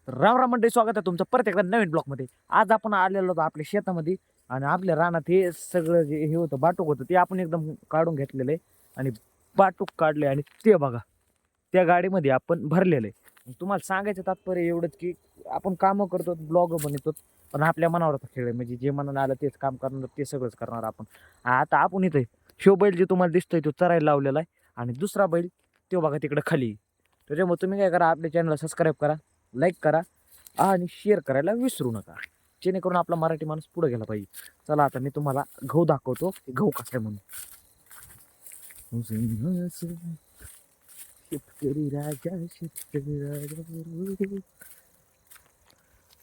राम राम मंडळी, स्वागत आहे तुमचं परत एकदा नवीन ब्लॉगमध्ये. आज आपण आलेलो होतो आपल्या शेतामध्ये आणि आपल्या रानात हे सगळं जे हे होतं बाटूक होतं ते आपण एकदम काढून घेतलेलं आहे आणि बाटूक काढले आणि ते बघा त्या गाडीमध्ये आपण भरलेलं आहे. तुम्हाला सांगायचं तात्पर्य एवढंच की आपण कामं करतो, ब्लॉग बनवतो, पण आपल्या मनावरचा खेळ आहे. म्हणजे जे मनाला आलं तेच काम करणार, ते सगळंच करणार आपण. आता आपण इथे शो बैल जे तुम्हाला दिसतोय तो चरायला लावलेला आहे आणि दुसरा बैल तो बघा तिकडे खाली. त्याच्यामुळे तुम्ही काय करा, आपल्या चॅनलला सबस्क्राईब करा, लाईक करा आणि शेअर करायला विसरू नका, जेणेकरून आपला मराठी माणूस पुढे गेला पाहिजे. चला आता मी तुम्हाला गहू दाखवतो, गहू कसं आहे म्हणून. शेतकरी राजा, शेतकरी राजा.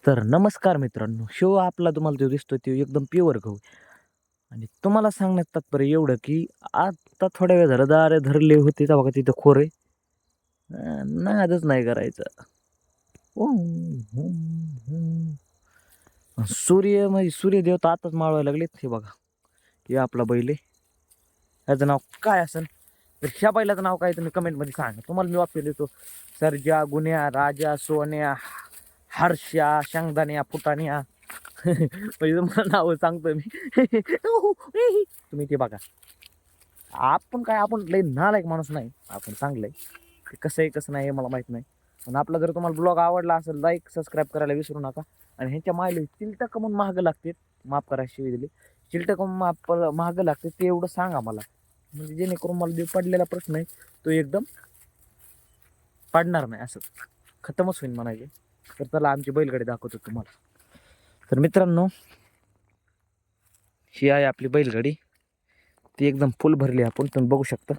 तर नमस्कार मित्रांनो, शो आपला तुम्हाला जो दिसतोय तो एकदम प्युअर गहू आणि तुम्हाला सांगण्यात तात्पर्य एवढं की आता थोड्या वेळ झालं दारे धरले होते तर बघा तिथं खोरे नादच नाही करायचं. सूर्य म्हणजे सूर्यदेवता आताच माळवायला लागलेत. हे बघा हे आपला बैल आहे. ह्याचं नाव काय असेल तर ह्या बैलाचं नाव काय तुम्ही कमेंटमध्ये सांगा. तुम्हाला मी वापरले देतो. सर्जा, गुन्ह्या, राजा, सोन्या, हर्षा, शेंगदाण्या, फुटाण्या. म्हणजे तुम्हाला नाव सांगतोय मी. तुम्ही ते बघा. आपण काय, आपण लय नालायक माणूस नाही, आपण चांगलं आहे. कसं आहे कसं नाही हे मला माहीत नाही, पण आपला जर तुम्हाला ब्लॉग आवडला असेल लाईक सबस्क्राईब करायला विसरू नका. आणि ह्यांच्या मायले चिलटं म्हणून महागं लागते, माफ करा शिवी दिली, चिलटं माफ महागं लागते ते एवढं सांगा मला, म्हणजे जेणेकरून मला जो पडलेला प्रश्न आहे तो एकदम पडणार नाही, असं खतमच होईल म्हणायचे. तर चला आमची बैलगाडी दाखवतो तुम्हाला. तर मित्रांनो ही आहे आपली बैलगाडी, ती एकदम फुल भरली आपण, तुम्ही बघू शकता.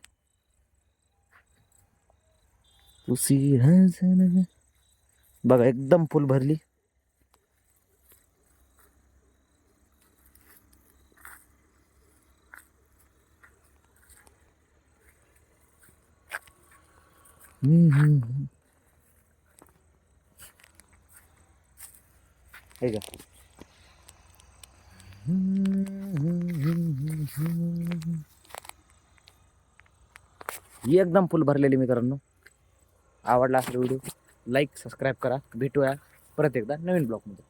बघा एकदम फुल भरली. हे का ही एकदम फुल भरलेली. मित्रांनो आवडला असेल व्हिडिओ लाईक सबस्क्राईब करा. भेटूया परत एकदा नवीन ब्लॉगमध्ये.